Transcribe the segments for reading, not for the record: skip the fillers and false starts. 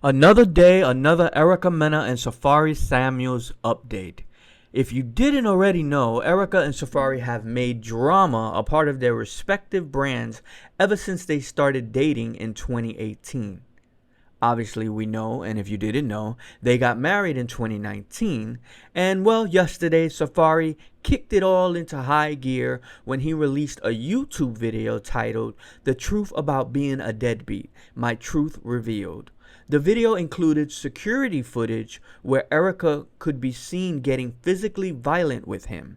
Another day, another Erica Mena and Safaree Samuels update. If you didn't already know, Erica and Safaree have made drama a part of their respective brands ever since they started dating in 2018. Obviously, we know, and if you didn't know, they got married in 2019. And well, yesterday, Safaree kicked it all into high gear when he released a YouTube video titled "The Truth About Being a Deadbeat, My Truth Revealed." The video included security footage where Erica could be seen getting physically violent with him.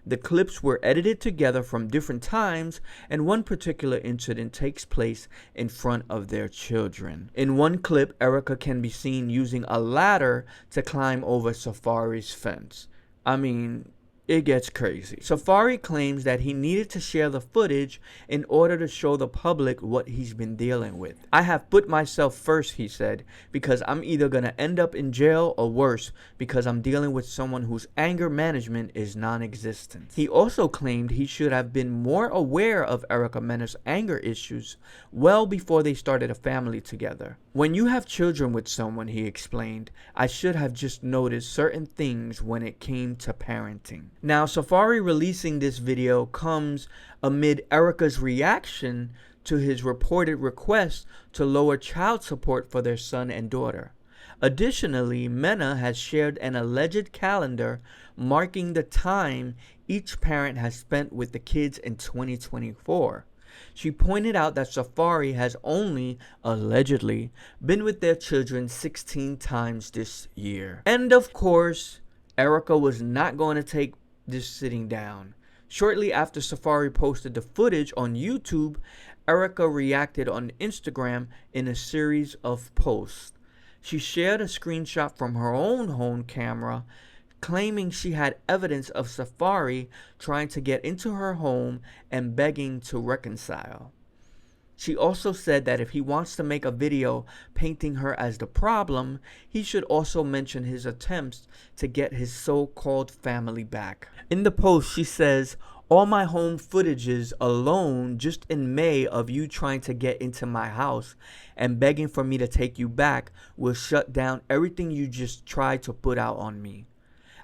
The clips were edited together from different times, and one particular incident takes place in front of their children. In one clip, Erica can be seen using a ladder to climb over Safaree's fence. I mean, it gets crazy. Safaree claims that he needed to share the footage in order to show the public what he's been dealing with. "I have put myself first," he said, "because I'm either going to end up in jail or worse, because I'm dealing with someone whose anger management is non-existent." He also claimed he should have been more aware of Erica Mena's anger issues well before they started a family together. "When you have children with someone," he explained, "I should have just noticed certain things when it came to parenting." Now, Safaree releasing this video comes amid Erica's reaction to his reported request to lower child support for their son and daughter. Additionally, Mena has shared an alleged calendar marking the time each parent has spent with the kids in 2024. She pointed out that Safaree has only, allegedly, been with their children 16 times this year. And of course, Erica was not going to take this sitting down. Shortly after Safaree posted the footage on YouTube, Erica reacted on Instagram in a series of posts. She shared a screenshot from her own home camera, claiming she had evidence of Safaree trying to get into her home and begging to reconcile. She also said that if he wants to make a video painting her as the problem, he should also mention his attempts to get his so-called family back. In the post, she says, "All my home footages alone just in May of you trying to get into my house and begging for me to take you back will shut down everything you just tried to put out on me.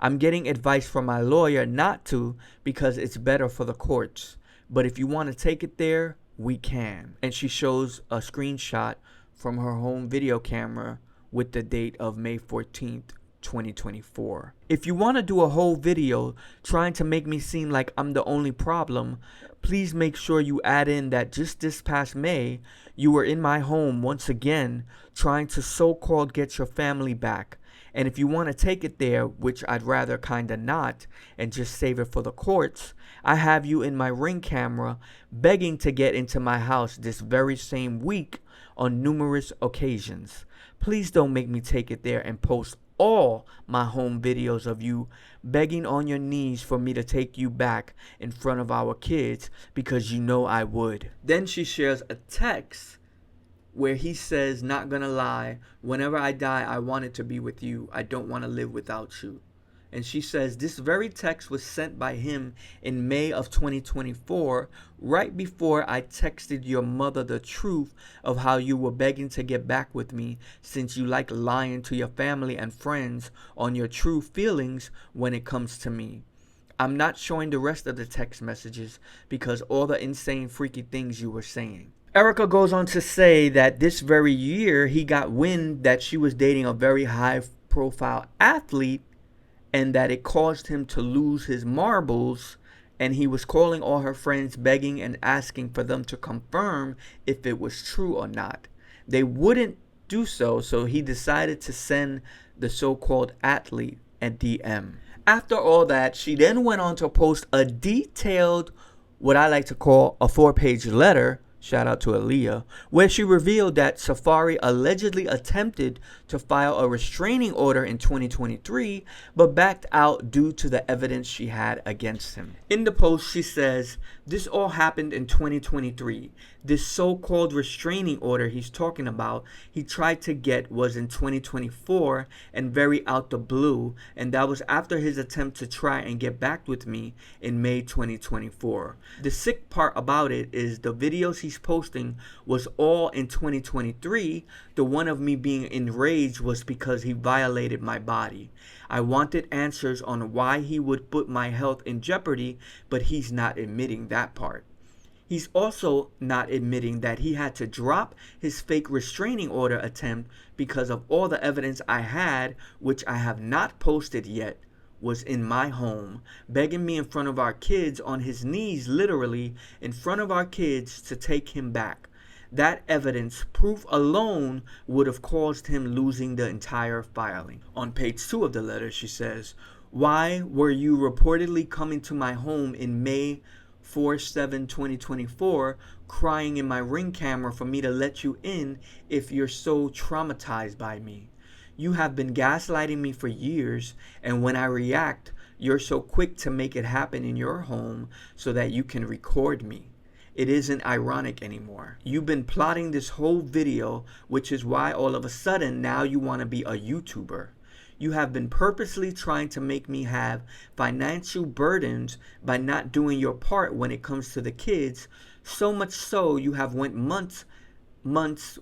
I'm getting advice from my lawyer not to because it's better for the courts. But if you want to take it there, we can." And she shows a screenshot from her home video camera with the date of May 14th, 2024. "If you want to do a whole video trying to make me seem like I'm the only problem, please make sure you add in that just this past May, you were in my home once again trying to so-called get your family back. And if you want to take it there, which I'd rather kinda not, and just save it for the courts, I have you in my Ring camera begging to get into my house this very same week on numerous occasions. Please don't make me take it there and post all my home videos of you begging on your knees for me to take you back in front of our kids, because you know I would." Then she shares a text where he says, "Not gonna lie, whenever I die, I want it to be with you. I don't want to live without you." And she says this very text was sent by him in May of 2024, right before I texted your mother the truth of how you were begging to get back with me, since you like lying to your family and friends on your true feelings when it comes to me. I'm not showing the rest of the text messages because all the insane freaky things you were saying. Erica goes on to say that this very year he got wind that she was dating a very high profile athlete and that it caused him to lose his marbles, and he was calling all her friends begging and asking for them to confirm if it was true or not. They wouldn't do so, so he decided to send the so-called athlete a DM. After all that, she then went on to post a detailed, what I like to call a 4-page letter, shout out to Aaliyah, where she revealed that Safaree allegedly attempted to file a restraining order in 2023, but backed out due to the evidence she had against him. In the post, she says, "This all happened in 2023. This so-called restraining order he's talking about, he tried to get was in 2024 and very out the blue, and that was after his attempt to try and get back with me in May 2024. The sick part about it is the videos he she's posting was all in 2023, the one of me being enraged was because he violated my body. I wanted answers on why he would put my health in jeopardy, but he's not admitting that part. He's also not admitting that he had to drop his fake restraining order attempt because of all the evidence I had, which I have not posted yet, was in my home, begging me in front of our kids, on his knees literally, in front of our kids, to take him back. That evidence, proof alone, would have caused him losing the entire filing. On page 2 of the letter, she says, "Why were you reportedly coming to my home in May 4/7/2024, crying in my Ring camera for me to let you in if you're so traumatized by me? You have been gaslighting me for years, and when I react, you're so quick to make it happen in your home so that you can record me. It isn't ironic anymore. You've been plotting this whole video, which is why all of a sudden now you want to be a YouTuber. You have been purposely trying to make me have financial burdens by not doing your part when it comes to the kids, so much so you have went months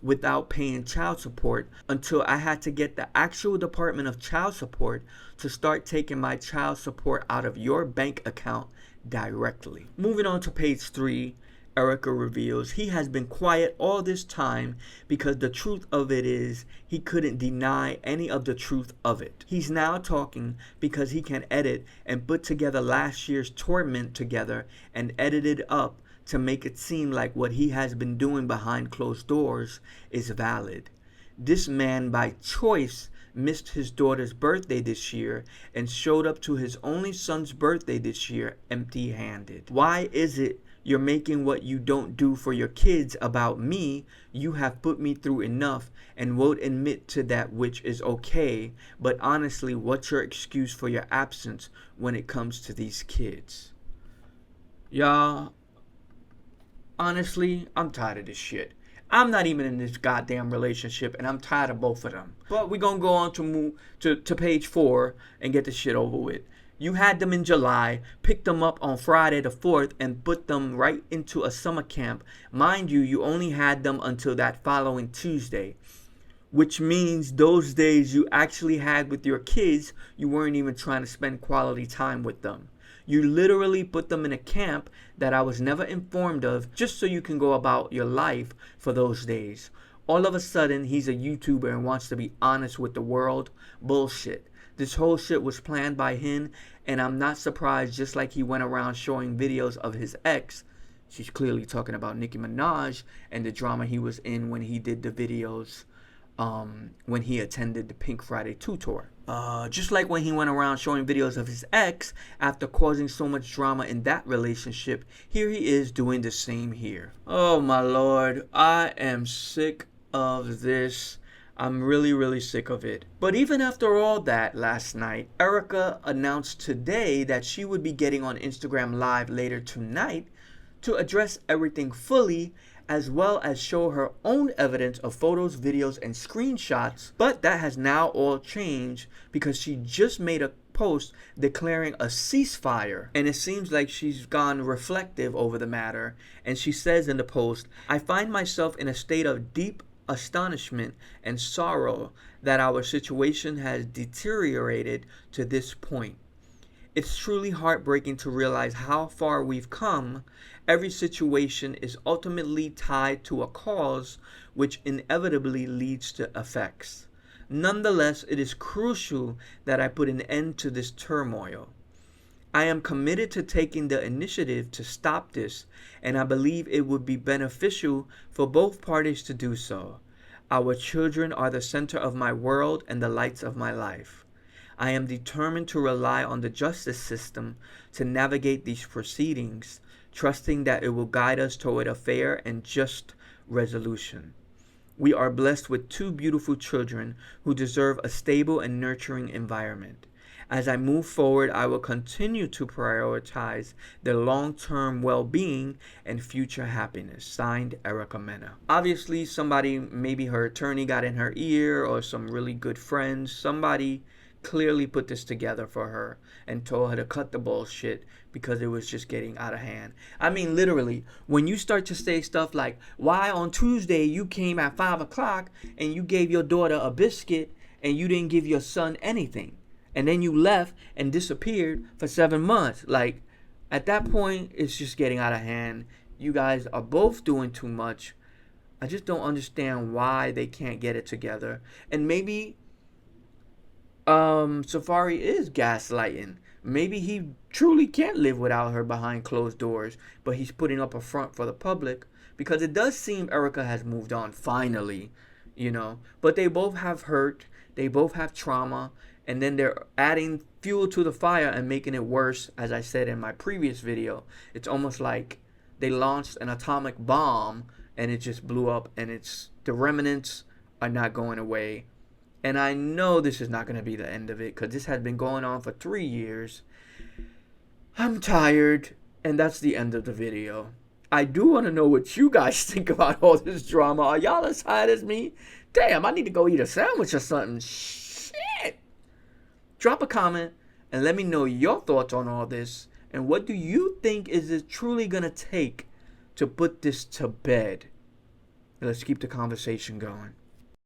without paying child support until I had to get the actual Department of Child Support to start taking my child support out of your bank account directly." Moving on to page 3, Erica reveals he has been quiet all this time because the truth of it is he couldn't deny any of the truth of it. He's now talking because he can edit and put together last year's torment together and edit it up to make it seem like what he has been doing behind closed doors is valid. This man by choice missed his daughter's birthday this year and showed up to his only son's birthday this year empty-handed. Why is it you're making what you don't do for your kids about me? You have put me through enough and won't admit to that, which is okay. But honestly, what's your excuse for your absence when it comes to these kids? Y'all, honestly, I'm tired of this shit. I'm not even in this goddamn relationship, and I'm tired of both of them. But we're gonna go on to move to page 4 and get this shit over with. You had them in July, picked them up on Friday the 4th, and put them right into a summer camp. Mind you, you only had them until that following Tuesday, which means those days you actually had with your kids, you weren't even trying to spend quality time with them. You literally put them in a camp that I was never informed of just so you can go about your life for those days. All of a sudden, he's a YouTuber and wants to be honest with the world. Bullshit. This whole shit was planned by him, and I'm not surprised, just like he went around showing videos of his ex. She's clearly talking about Nicki Minaj and the drama he was in when he did the videos when he attended the Pink Friday 2 tour. Just like when he went around showing videos of his ex after causing so much drama in that relationship, here he is doing the same here. Oh my lord, I am sick of this. I'm really, really sick of it. But even after all that last night, Erica announced today that she would be getting on Instagram Live later tonight to address everything fully, as well as show her own evidence of photos, videos, and screenshots. But that has now all changed because she just made a post declaring a ceasefire, and it seems like she's gone reflective over the matter. And she says in the post, "I find myself in a state of deep astonishment and sorrow that our situation has deteriorated to this point. It's truly heartbreaking to realize how far we've come. Every situation is ultimately tied to a cause, which inevitably leads to effects. Nonetheless, it is crucial that I put an end to this turmoil. I am committed to taking the initiative to stop this, and I believe it would be beneficial for both parties to do so. Our children are the center of my world and the lights of my life. I am determined to rely on the justice system to navigate these proceedings, trusting that it will guide us toward a fair and just resolution. We are blessed with 2 beautiful children who deserve a stable and nurturing environment. As I move forward, I will continue to prioritize their long-term well-being and future happiness." Signed, Erica Mena. Obviously, somebody, maybe her attorney got in her ear, or some really good friends, somebody clearly put this together for her and told her to cut the bullshit because it was just getting out of hand. I mean, literally, when you start to say stuff like, why on Tuesday you came at 5 o'clock and you gave your daughter a biscuit and you didn't give your son anything, and then you left and disappeared for 7 months. Like, at that point, it's just getting out of hand. You guys are both doing too much. I just don't understand why they can't get it together. And maybe Safaree is gaslighting. Maybe he truly can't live without her behind closed doors, but he's putting up a front for the public, because it does seem Erica has moved on finally, you know. But they both have hurt, they both have trauma, and then they're adding fuel to the fire and making it worse. As I said in my previous video, it's almost like they launched an atomic bomb and it just blew up, and the remnants are not going away. And I know this is not going to be the end of it, because this has been going on for 3 years. I'm tired, and that's the end of the video. I do want to know what you guys think about all this drama. Are y'all as tired as me? Damn, I need to go eat a sandwich or something. Shit. Drop a comment and let me know your thoughts on all this. And what do you think is it truly going to take to put this to bed? Let's keep the conversation going.